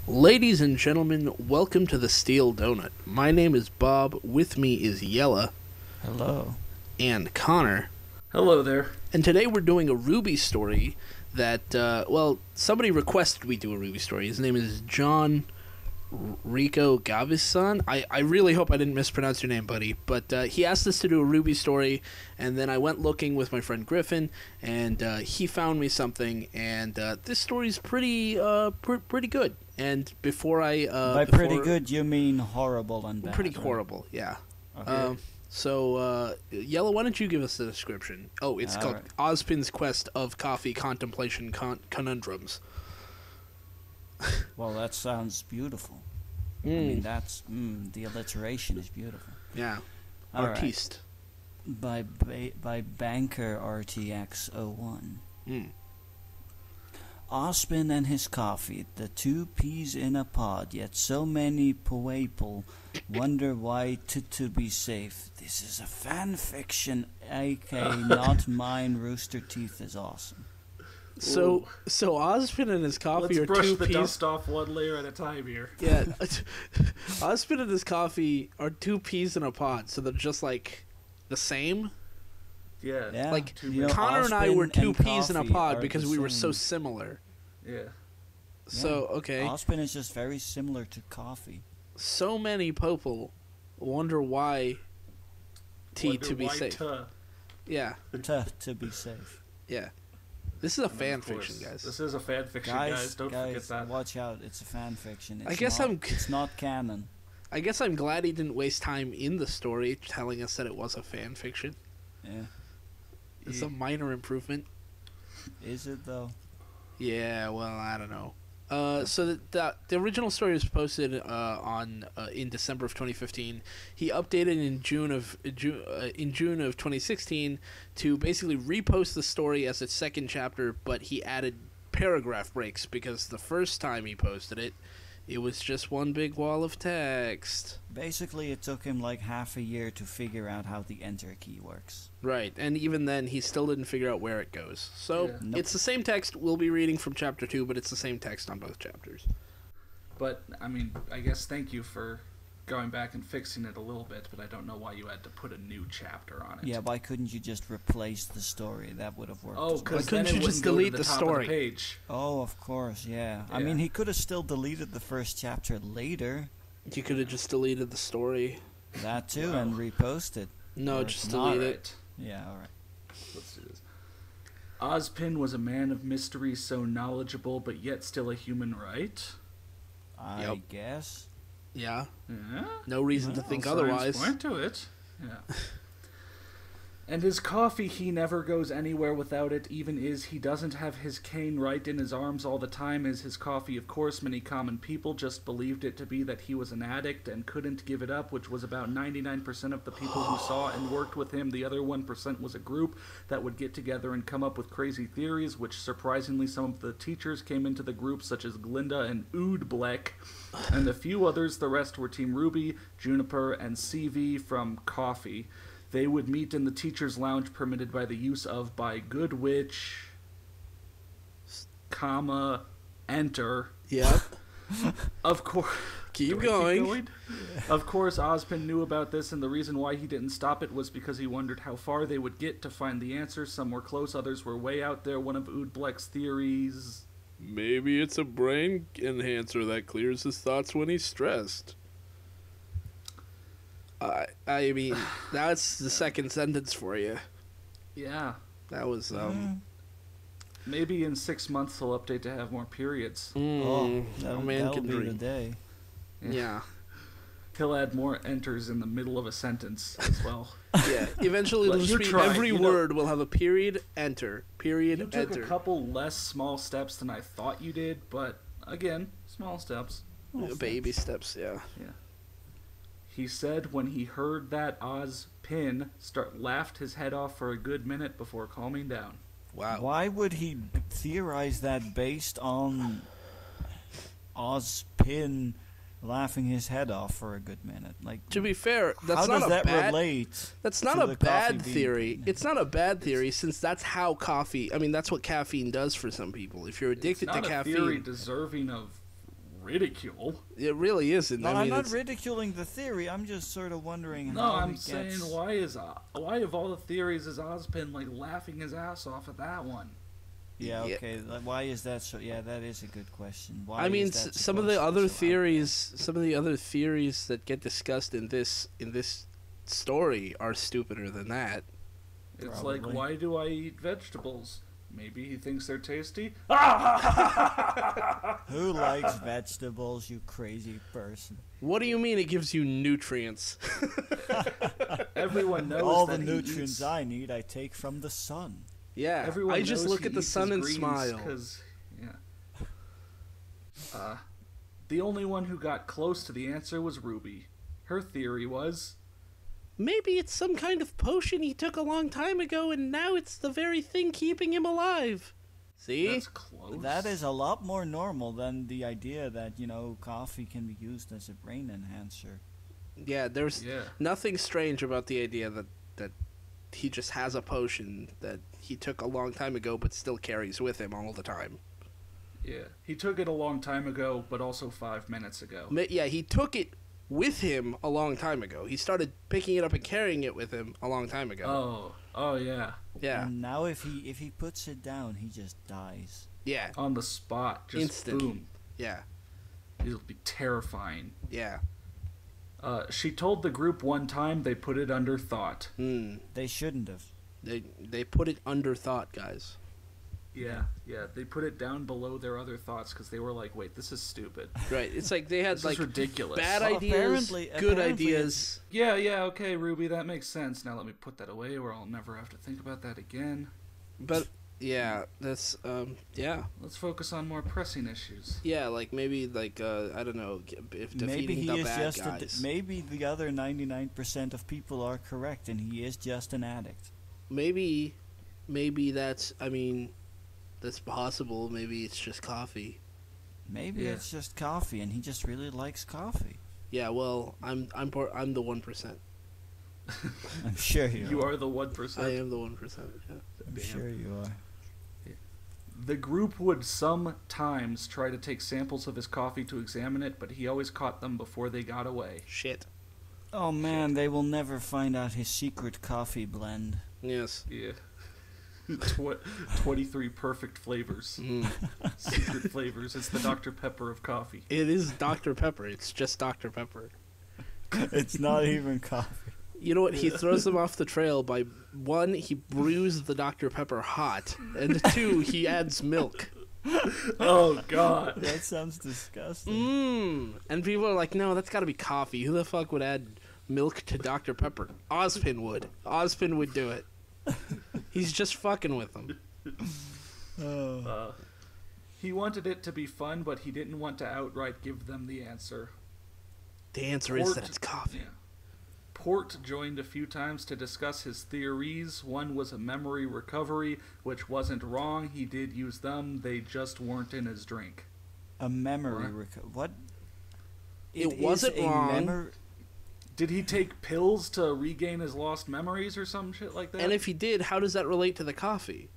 Ladies and gentlemen, welcome to the Steel Donut. My name is Bob, with me is Yella. Hello. And Connor. Hello there. And today we're doing a RWBY story that, somebody requested we do a RWBY story. His name is Jon Reico Gabisan. I really hope I didn't mispronounce your name, buddy. But he asked us to do a RWBY story, and then I went looking with my friend Griffin, and he found me something, and this story's pretty good. And before By pretty good, you mean horrible and bad. Pretty right? horrible, yeah. Okay. Yellow, why don't you give us the description? Oh, it's called right. Ozpin's Quest of Coffee, Contemplation, Conundrums. Well, that sounds beautiful. I mean, that's the alliteration is beautiful. Yeah, All right. artiste. By Banker RTX 01. Ozpin and his coffee, the two peas in a pod, yet so many people wonder why to be safe. This is a fan fiction, aka not mine. Rooster Teeth is awesome. So Ozpin and his coffee Let's are brush two the peas. dust off one layer at a time here. Yeah, Ozpin and his coffee are two peas in a pod, so they're just like the same. Yeah. Yeah. Like You know, Connor and I were Ozpin two and peas in a coffee pod are because the we were so same. similar. Yeah. So okay, Ozpin is just very similar to coffee. so many people wonder why Wonder to be why safe. tuh. Yeah, To be safe. yeah. This is a fan Of course. fiction, guys. This is a fan fiction, guys. Don't forget that. Watch out! It's a fan fiction. It's I guess It's not canon. I guess I'm glad he didn't waste time in the story telling us that it was a fan fiction. Yeah. It's a minor improvement. Is it though? Yeah, well, I don't know. So the original story was posted in December of 2015. He updated in June of 2016 to basically repost the story as its second chapter, but he added paragraph breaks because the first time he posted it, it was just one big wall of text. Basically, it took him like half a year to figure out how the enter key works. Right, and even then, he still didn't figure out where it goes. So, Yeah. Nope. it's the same text. We'll be reading from Chapter 2, but it's the same text on both chapters. But, I mean, I guess thank you for going back and fixing it a little bit, but I don't know why you had to put a new chapter on it. Yeah, why couldn't you just replace the story? That would have worked. Oh, as well. because Why then couldn't it you just wouldn't go to delete the top story? Of the page. Oh, of course, yeah. I Yeah. mean, he could have still deleted the first chapter later. You could have just deleted the story. That too, Wow. and reposted. No, Or just not. delete it. Alright, Yeah, alright. let's do this. Ozpin was a man of mystery, so knowledgeable, but yet still a human, right? I Yep. guess. Yeah, Yeah. no reason to Well, think Signs otherwise. point to it. Yeah. And his coffee, he never goes anywhere without it, even is he doesn't have his cane right in his arms all the time as his coffee. Of course, many common people just believed it to be that he was an addict and couldn't give it up, which was about 99% of the people who saw and worked with him. The other 1% was a group that would get together and come up with crazy theories, which surprisingly some of the teachers came into the group, such as Glinda and Oodblek, and a few others. The rest were Team RWBY, Juniper, and CV from Coffee. They would meet in the teacher's lounge permitted by the use of by good witch, comma, enter. Yep. Of course. Keep Do I going. Of course, Ozpin knew about this, and the reason why he didn't stop it was because he wondered how far they would get to find the answer. Some were close, others were way out there. One of Oodblek's theories... Maybe it's a brain enhancer that clears his thoughts when he's stressed. I mean, that's the second sentence for you. Yeah. That was, Maybe in 6 months he'll update to have more periods. Oh, a man that'll can be the dream. day. Yeah. He'll add more enters in the middle of a sentence as well. Yeah. Eventually, Well, it'll you just be tried, every you know. word will have a period, enter, period, You took enter. a couple less small steps than I thought you did, but again, small steps. Baby steps, yeah. Yeah. He said when he heard that Ozpin laughed his head off for a good minute before calming down. Wow. Why would he theorize that based on Ozpin laughing his head off for a good minute? Like, To be fair, that's how not does a that bad. relate? That's not to a the bad coffee bean theory. thing? It's not a bad theory since that's how coffee. I mean, that's what caffeine does for some people. If you're addicted It's not to a caffeine, theory deserving of ridicule. It really isn't. No, I mean, I'm not it's- ridiculing the theory. I'm just sort of wondering No, how I'm he saying gets... why of all the theories is Ozpin like laughing his ass off at that one? Yeah, Yeah. okay. Why is that so? Yeah, that is a good question. Why I mean, is that some of supposed the to other be so theories, some of the other theories that get discussed in this story are stupider than that. It's Probably. like, why do I eat vegetables? Maybe he thinks they're tasty. Who likes vegetables, you crazy person? What do you mean it gives you nutrients? Everyone knows All that the he nutrients eats- I need, I take from the sun. Yeah, Everyone I just knows look he at the eats sun his and greens smile. 'cause- yeah. The only one who got close to the answer was Ruby. Her theory was, Maybe it's some kind of potion he took a long time ago, and now it's the very thing keeping him alive. See? that's close. That is a lot more normal than the idea that, coffee can be used as a brain enhancer. Yeah, there's Yeah. nothing strange about the idea that he just has a potion that he took a long time ago but still carries with him all the time. Yeah. He took it a long time ago, but also 5 minutes ago. Yeah, he took it with him a long time ago. He started picking it up and carrying it with him a long time ago. Oh yeah. Yeah, And now if he puts it down, he just dies. yeah, On the spot, just Instant. boom. yeah, It'll be terrifying. yeah. She told the group one time they put it under thought. They shouldn't have. They put it under thought, guys. Yeah, they put it down below their other thoughts because they were like, "Wait, this is stupid. Right? It's like they had This like is ridiculous." bad Well, ideas, apparently good it's- ideas. Yeah, okay, Ruby, that makes sense. Now let me put that away, or I'll never have to think about that again. But yeah, that's yeah. Let's focus on more pressing issues. Yeah, like maybe like I don't know if defeating Maybe he the is bad just guys. maybe the other 99% of people are correct and he is just an addict. Maybe that's. I mean, that's possible. Maybe it's just coffee. Maybe Yeah. it's just coffee and he just really likes coffee. Yeah. Well, I'm the 1%. I'm sure you, You are. are the 1%. I am the 1%. Yeah. I'm Damn. sure you are. The group would sometimes try to take samples of his coffee to examine it, but he always caught them before they got away. Shit. Oh man, they will never find out his secret coffee blend. Yes. Yeah. 23 perfect flavors. Mm. Secret flavors. It's the Dr. Pepper of coffee. It is Dr. Pepper. It's just Dr. Pepper. It's not even coffee. You know what? He throws them off the trail by, one, he brews the Dr. Pepper hot, and two, he adds milk. Oh, God. That sounds disgusting. And people are like, no, that's gotta be coffee. Who the fuck would add milk to Dr. Pepper? Ozpin would. Ozpin would do it. He's just fucking with them. He wanted it to be fun, but he didn't want to outright give them the answer. The answer is that it's coffee. Yeah. Port joined a few times to discuss his theories. One was a memory recovery, which wasn't wrong. He did use them. They just weren't in his drink. A memory what? It wasn't wrong. Did he take pills to regain his lost memories or some shit like that? And if he did, how does that relate to the coffee?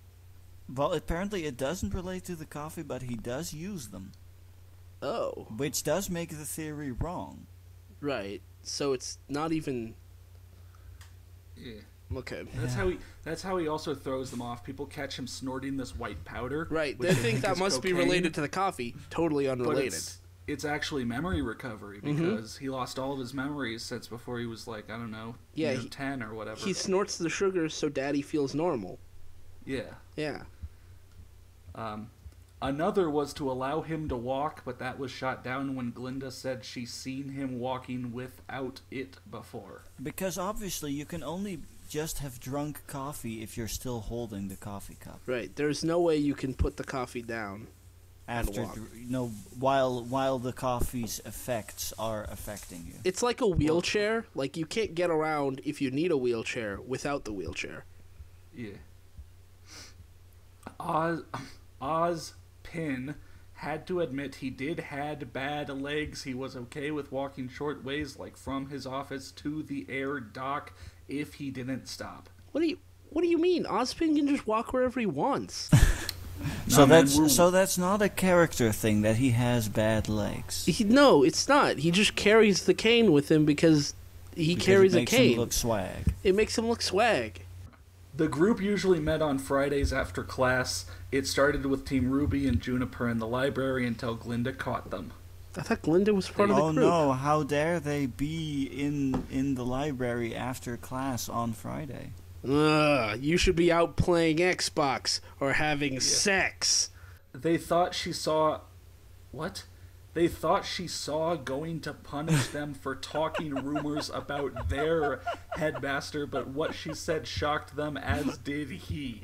Well, apparently it doesn't relate to the coffee, but he does use them, Oh. which does make the theory wrong. Right. So it's not even... Yeah. Okay. That's how he also throws them off. People catch him snorting this white powder. Right. which They think that is must be cocaine, related to the coffee. Totally but unrelated. it's actually memory recovery because he lost all of his memories since before he was like, I don't know, Yeah, 10 or whatever. He snorts the sugar so Daddy feels normal. Yeah. Yeah. Another was to allow him to walk, but that was shot down when Glinda said she's seen him walking without it before. Because obviously you can only just have drunk coffee if you're still holding the coffee cup. Right. There's no way you can put the coffee down. After, walk. while the coffee's effects are affecting you. It's like a wheelchair. Like, you can't get around if you need a wheelchair without the wheelchair. Yeah. Ozpin had to admit he had bad legs. He was okay with walking short ways, like from his office to the air dock, if he didn't stop. What do you mean? Ozpin can just walk wherever he wants. So man, that's not a character thing that he has bad legs. No, it's not. He just carries the cane with him because he carries a cane. It makes him look swag. It makes him look swag. The group usually met on Fridays after class. It started with Team Ruby and Juniper in the library until Glinda caught them. I thought Glinda was part of the group. Oh no, how dare they be in the library after class on Friday? You should be out playing Xbox or having sex. They thought she saw... What? They thought she saw going to punish them for talking rumors about their headmaster, but what she said shocked them, as did he.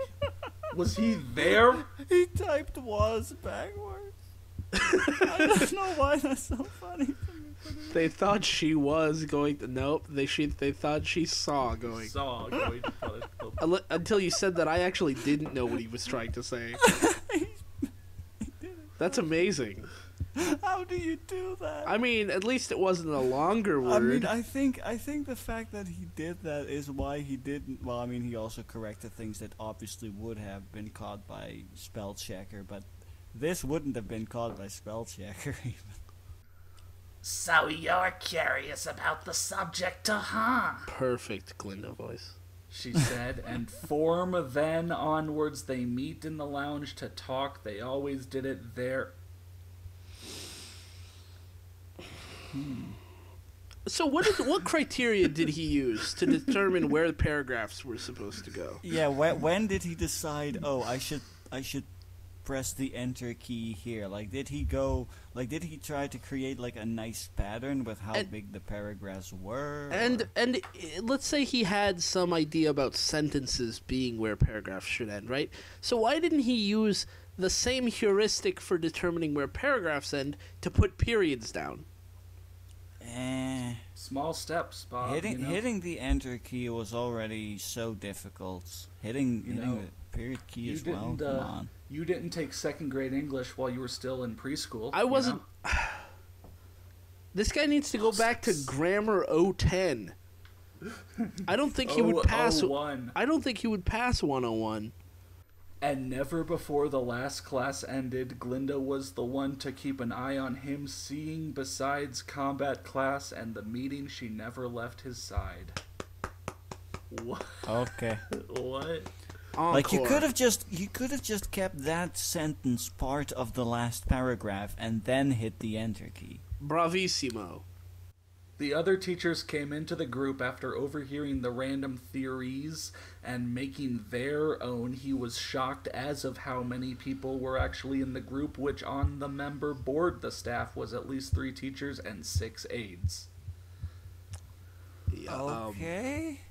Was he there? He typed "was" backwards. I don't know why that's so funny to me. They thought she was going to... Nope, they thought she saw going. Saw going to punish them. Until you said that, I actually didn't know what he was trying to say. That's amazing. How do you do that? I mean, at least it wasn't a longer word. I mean, I think the fact that he did that is why he didn't... Well, I mean, he also corrected things that obviously would have been caught by spell checker, but this wouldn't have been caught by spell checker even. So you're curious about the subject, huh? Perfect Glinda voice. She said, and from then onwards they meet in the lounge to talk. They always did it there. So what criteria did he use to determine where the paragraphs were supposed to go? Yeah, when did he decide, oh, I should press the enter key here? Like, did he try to create like a nice pattern with how big the paragraphs were? And let's say he had some idea about sentences being where paragraphs should end, right? So why didn't he use the same heuristic for determining where paragraphs end to put periods down? Small steps, Bob. Hitting the enter key was already so difficult. Hitting the period key as well. Come on. You didn't take second grade English while you were still in preschool. I wasn't. This guy needs to go back to grammar 010. I don't think he would pass. 01. I don't think he would pass 101. And never before the last class ended, Glinda was the one to keep an eye on him, seeing besides combat class and the meeting, she never left his side. What? Okay. What? Encore. Like you could have just kept that sentence part of the last paragraph and then hit the enter key. Bravissimo. The other teachers came into the group after overhearing the random theories and making their own. He was shocked as of how many people were actually in the group, which on the member board the staff was at least 3 teachers and 6 aides. Okay.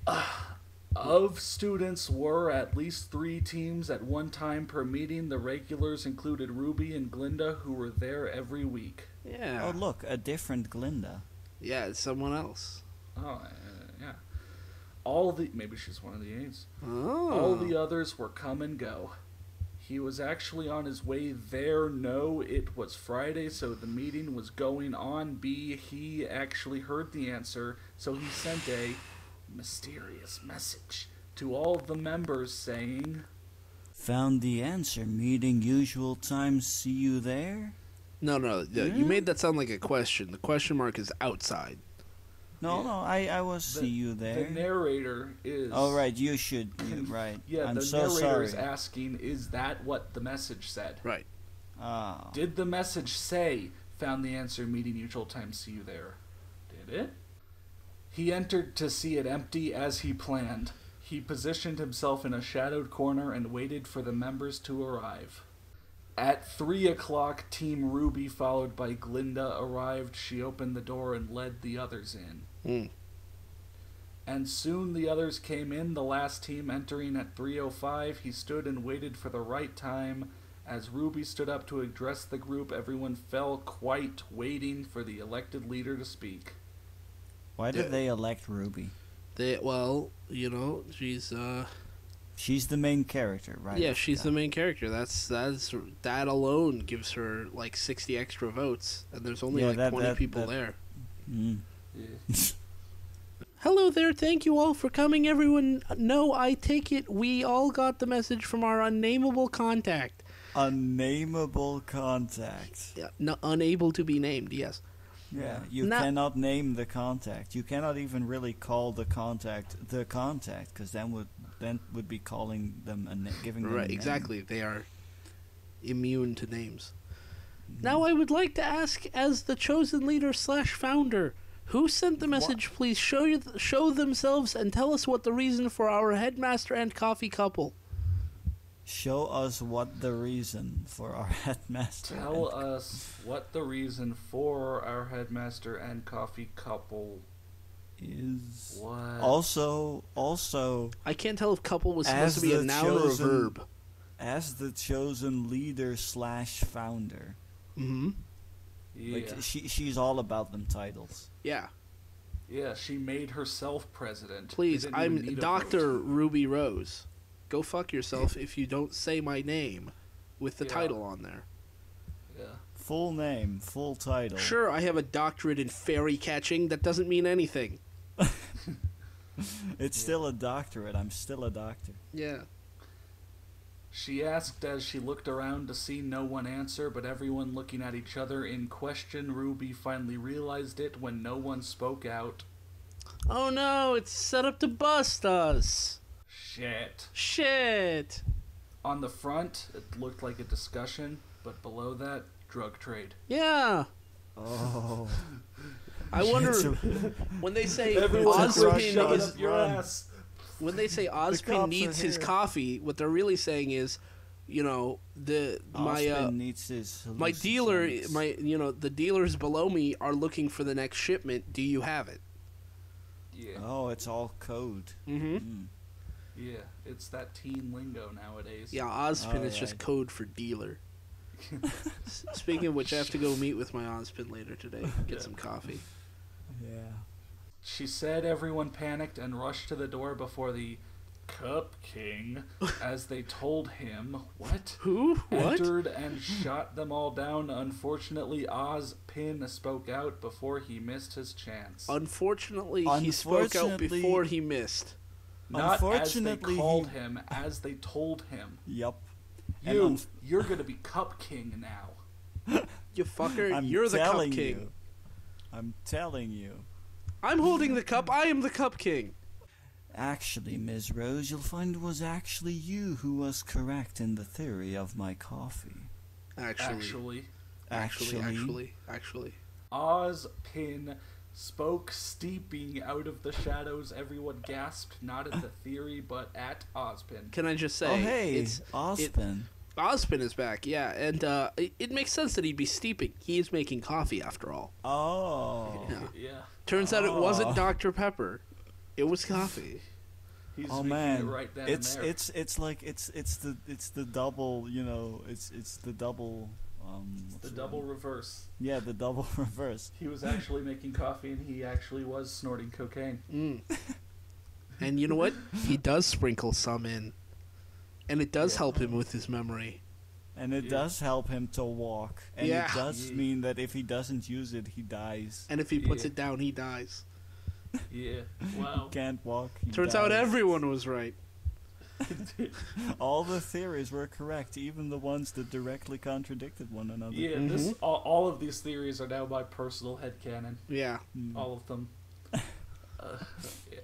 Of students were at least 3 teams at one time per meeting. The regulars included Ruby and Glinda, who were there every week. Yeah. Oh, look, a different Glinda. Yeah, it's someone else. Oh, yeah. Maybe she's one of the aides. Oh. All the others were come and go. He was actually on his way there. No, it was Friday, so the meeting was going on. B, he actually heard the answer, so he sent a mysterious message to all the members saying, "Found the answer. Meeting usual time. See you there." No, you made that sound like a question. The question mark is outside. No, I was see you there. The narrator is... Oh, right, you should, right. Yeah, I'm the so narrator sorry. is asking, is that what the message said? Right. Oh. Did the message say, found the answer, meeting usual time, see you there? Did it? He entered to see it empty as he planned. He positioned himself in a shadowed corner and waited for the members to arrive. At 3 o'clock, Team Ruby, followed by Glinda, arrived. She opened the door and led the others in. And soon the others came in, the last team entering at 3:05. He stood and waited for the right time. As Ruby stood up to address the group, everyone fell quiet, waiting for the elected leader to speak. Why did they elect Ruby? She's the main character, right? Yeah, she's the main character. That alone gives her like 60 extra votes, and there's only 20 people there. Mm. Yeah. Hello there, thank you all for coming, everyone. No, I take it we all got the message from our unnameable contact. Unnameable contact. Yeah, unable to be named. Yes. Yeah, you cannot name the contact. You cannot even really call the contact, because then would be calling them giving them a Right. name. Exactly. They are immune to names. Now I would like to ask, as the chosen leader / founder, who sent the message? Please show themselves and tell us what the reason for our headmaster and coffee couple. Show us what the reason for our headmaster. Tell us what the reason for our headmaster and coffee couple is. What? Also. I can't tell if couple was supposed to be a noun or a verb. As the chosen leader / founder. Mm-hmm. Yeah. Like she's all about them titles. Yeah. Yeah, she made herself president. Please, I'm Dr. Ruby Rose. Go fuck yourself if you don't say my name with the title on there. Yeah. Full name, full title. Sure, I have a doctorate in fairy catching. That doesn't mean anything. It's still a doctorate. I'm still a doctor. Yeah. She asked as she looked around to see no one answer, but everyone looking at each other in question. Ruby finally realized it when no one spoke out. Oh no, it's set up to bust us. Shit. On the front, it looked like a discussion, but below that, drug trade. Yeah. Oh. I wonder when they say when they say Ozpin needs his coffee, what they're really saying is, my dealer, the dealers below me are looking for the next shipment. Do you have it? Yeah. Oh, it's all code. Mm-hmm. Mm. Yeah, it's that teen lingo nowadays. Yeah, Ozpin is just code for dealer. Speaking of which, I have to go meet with my Ozpin later today. Get some coffee. Yeah. She said everyone panicked and rushed to the door before the Cup King, as they told him, what? Who? What? Entered and shot them all down. Unfortunately, Ozpin spoke out before he missed his chance. Unfortunately, he spoke out before he missed. Not as they called him, as they told him. Yup. You're gonna be Cup King now. You fucker, you're the Cup King. You. I'm telling you. I'm holding the cup, I am the Cup King. Actually, Ms. Rose, you'll find it was actually you who was correct in the theory of my coffee. Actually. Ozpin spoke, steeping out of the shadows. Everyone gasped, not at the theory, but at Ozpin. Can I just say... Oh, hey, it's Ozpin. Ozpin is back, yeah, and it makes sense that he'd be steeping. He is making coffee, after all. Oh. Yeah. Turns out it wasn't Dr. Pepper. It was coffee. He's man, it right then it's and there. it's like it's the double, it's the double the double reverse. Yeah, the double reverse. He was actually making coffee and he actually was snorting cocaine. Mm. And you know what? He does sprinkle some in. And it does help him with his memory. And it does help him to walk. And it does mean that if he doesn't use it, he dies. And if he puts it down, he dies. Yeah, wow. He can't walk, he Turns dies. out everyone was right. All the theories were correct, even the ones that directly contradicted one another. Yeah, all of these theories are now my personal headcanon. Yeah. All of them. Yeah.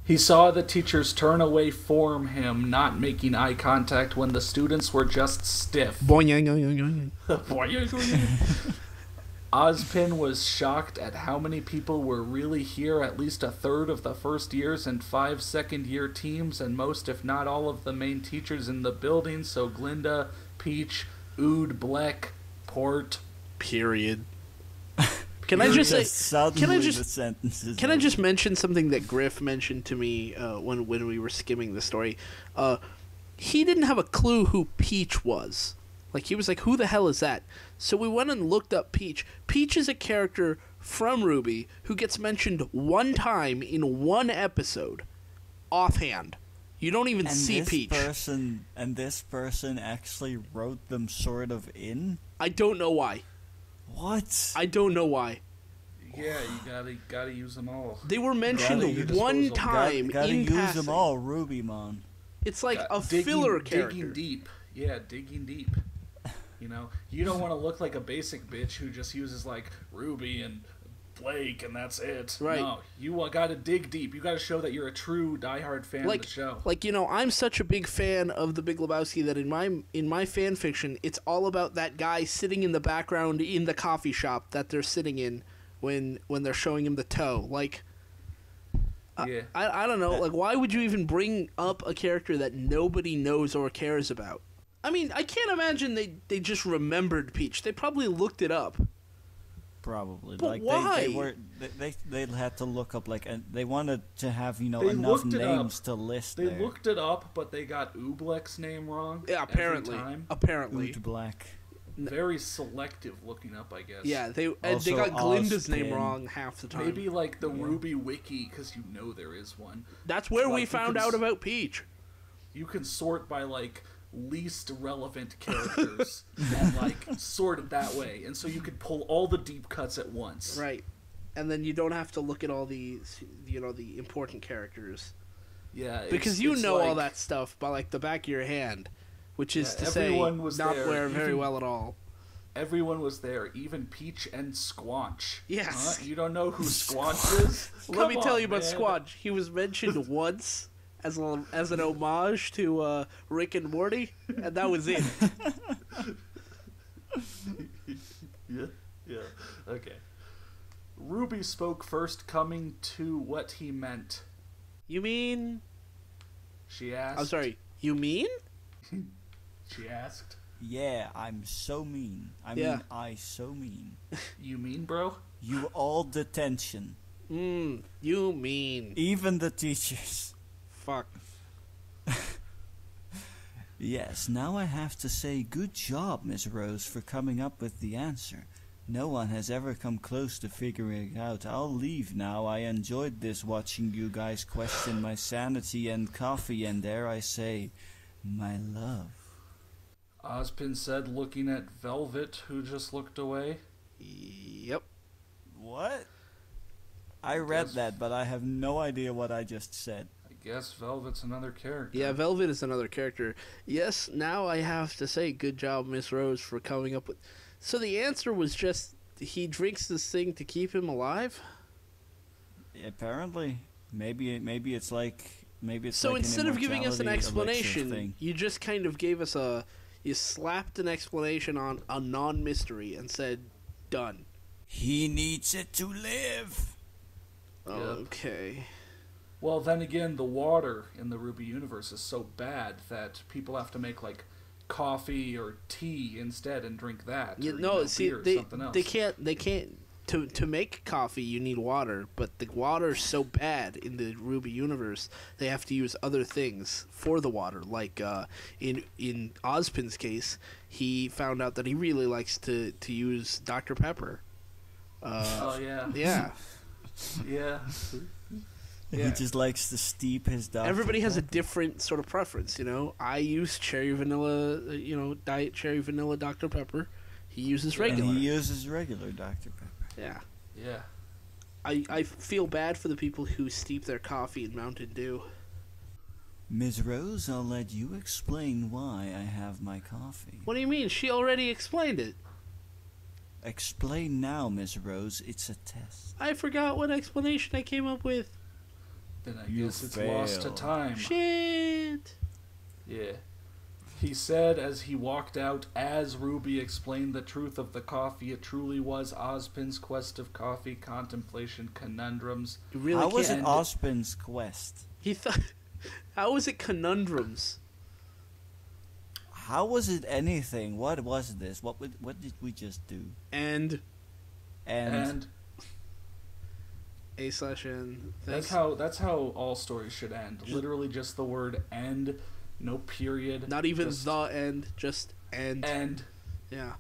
He saw the teachers turn away from him, not making eye contact when the students were just stiff. Ozpin was shocked at how many people were really here, at least a third of the first years and 5 second-year teams, and most, if not all, of the main teachers in the building, so Glinda, Peach, Ood, Bleck, Port. Period. Can I just mention something that Griff mentioned to me when we were skimming the story? He didn't have a clue who Peach was. Like, he was like, who the hell is that? So we went and looked up Peach. Peach is a character from RWBY who gets mentioned one time in one episode, offhand. You don't even see Peach. And this person actually wrote them sort of in? I don't know why. What? I don't know why. Yeah, you gotta use them all. They were mentioned one time gotta in use passing. them all, RWBY, man. It's like a filler character. Digging deep. Yeah, digging deep. You know, you don't want to look like a basic bitch who just uses like Ruby and Blake and that's it. Right. No, you got to dig deep. You got to show that you're a true diehard fan of the show. Like, you know, I'm such a big fan of The Big Lebowski that in my fan fiction, it's all about that guy sitting in the background in the coffee shop that they're sitting in when they're showing him the toe. Like, yeah. I don't know. Like, why would you even bring up a character that nobody knows or cares about? I mean, I can't imagine they just remembered Peach. They probably looked it up. Probably. But like why? They had to look up like, and they wanted to have They enough looked it names up. to list. They there. looked it up, but they got Oobleck's name wrong. Yeah, apparently. Every time. Apparently. Oot Black. Very selective looking up, I guess. Yeah, they Also got Glinda's name Ozpin. wrong half the time. Maybe like the RWBY wiki, because you know there is one. That's where Like, we you found can out about Peach. You can sort by like least relevant characters and like sort it that way, and so you could pull all the deep cuts at once. Right. And then you don't have to look at all the, you know, the important characters. Yeah, Because you know all that stuff by, like, the back of your hand. Which is to say, everyone was not there, wear very even- well at all. Everyone was there, even Peach and Squanch. Yes. You don't know who Squanch is? Let me Come tell on, you about man. Squanch. He was mentioned once as an homage to Rick and Morty, and that was it. Yeah. Okay. Ruby spoke first, coming to what he meant. You mean? She asked. I'm sorry. You mean? She asked. Yeah, I'm so mean. I so mean. You mean, bro? You all detention. You mean? Even the teachers. Fuck. Yes, now I have to say good job, Miss Rose, for coming up with the answer. No one has ever come close to figuring it out. I'll leave now. I enjoyed this, watching you guys question my sanity and coffee, and dare I say, my love. Ozpin said, looking at Velvet, who just looked away. Yep. What? I read that, but I have no idea what I just said. I guess Velvet's another character. Yeah, Velvet is another character. Yes, now I have to say good job, Miss Rose, for coming up with... So the answer was just, he drinks this thing to keep him alive? Apparently. Maybe it's like... So like instead of giving us an immortality elixir explanation, thing. you just kind of gave us you slapped an explanation on a non-mystery and said, done. He needs it to live. Yep. Okay. Well, then again, the water in the RWBY universe is so bad that people have to make, like, coffee or tea instead and drink that. You or, know, see, beer or they something else. they can't. To make coffee, you need water, but the water's so bad in the RWBY universe, they have to use other things for the water. Like in Ozpin's case, he found out that he really likes to use Dr. Pepper. Oh, yeah. Yeah. Yeah. He just likes to steep his Dr. Everybody has a Pepper. different sort of preference, you know. I use cherry vanilla, diet cherry vanilla Dr. Pepper. He uses regular. And he uses regular Dr. Pepper. Yeah. Yeah. I feel bad for the people who steep their coffee in Mountain Dew. Ms. Rose, I'll let you explain why I have my coffee. What do you mean? She already explained it. Explain now, Ms. Rose. It's a test. I forgot what explanation I came up with. Then I You guess it's lost to fail. time. Shit. Yeah. He said as he walked out, as Ruby explained the truth of the coffee, it truly was Ozpin's quest of coffee, contemplation, conundrums. You really How was it can't. Ozpin's quest? He thought. How was it conundrums? How was it anything? What was this? What did we just do? And And A/N. that's how all stories should end. Literally just the word end, no period. Not even just the end, just end. end. Yeah.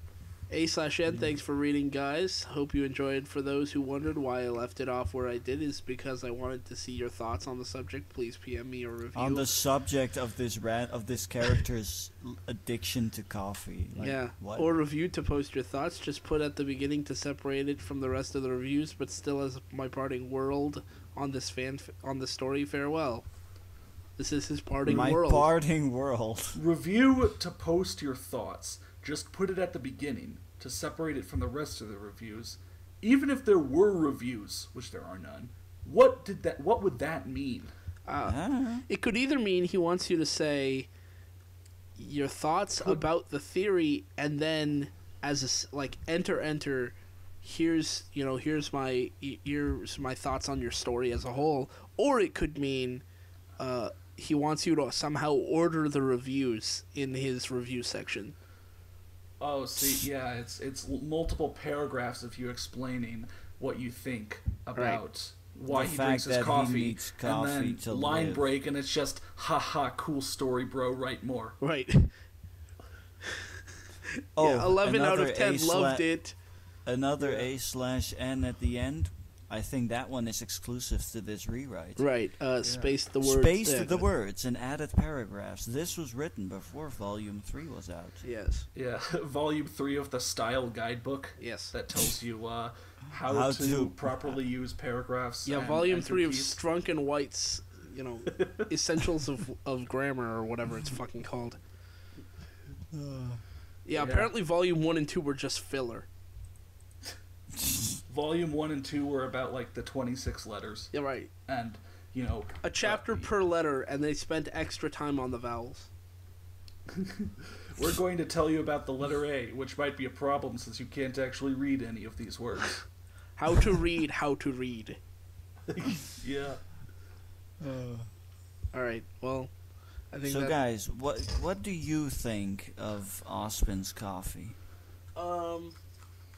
A/N, thanks for reading, guys. Hope you enjoyed. For those who wondered why I left it off where I did, is because I wanted to see your thoughts on the subject. Please PM me a review. On the subject of this character's addiction to coffee. Like, yeah. What? Or review to post your thoughts. Just put at the beginning to separate it from the rest of the reviews, but still as my parting world on this on the story. Farewell. This is his parting my world. parting world. Review to post your thoughts. just put it at the beginning to separate it from the rest of the reviews. Even if there were reviews, which there are none, what would that mean? It could either mean he wants you to say your thoughts about the theory, and then as a, like enter. Here's my thoughts on your story as a whole, or it could mean he wants you to somehow order the reviews in his review section. Oh, see, yeah, it's multiple paragraphs of you explaining what you think about why he drinks his coffee, and then line break, and it's just, haha, cool story, bro, write more. Right. Oh, yeah, 11 out of 10 loved it. Another A/N at the end. I think that one is exclusive to this rewrite. Right. Spaced the words. Spaced the words and added paragraphs. This was written before Volume 3 was out. Yes. Yeah, Volume 3 of the Style Guidebook. Yes. That tells you how to properly use paragraphs. Yeah, Volume 3 of Strunk and White's, Essentials of Grammar, or whatever it's fucking called. Yeah, apparently Volume 1 and 2 were just filler. Volume 1 and 2 were about, like, the 26 letters. Yeah, right. And, a chapter per letter, and they spent extra time on the vowels. We're going to tell you about the letter A, which might be a problem since you can't actually read any of these words. How to read. Yeah. Alright, well, I think so guys, what do you think of Ozpin's coffee?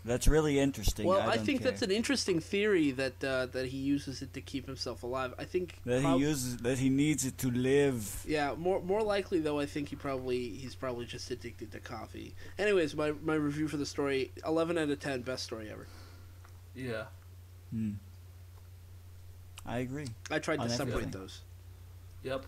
That's really interesting. Well, I think that's an interesting theory that he uses it to keep himself alive. I think that he needs it to live. Yeah, more likely though. I think he's probably just addicted to coffee. Anyways, my review for the story: 11 out of 10, best story ever. Yeah. I agree. I tried to separate those. Yep.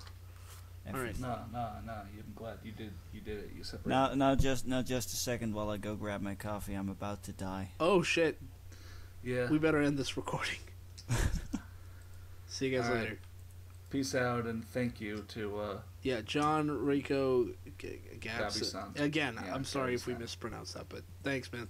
All right. No. I'm glad you did it. You separated. Now, just a second while I go grab my coffee. I'm about to die. Oh shit. Yeah. We better end this recording. See you guys later. Peace out, and thank you to Jon Reico Gabisan. Gabisan. Again, Yeah, I'm sorry Gabisan. if we mispronounced that, but thanks, man.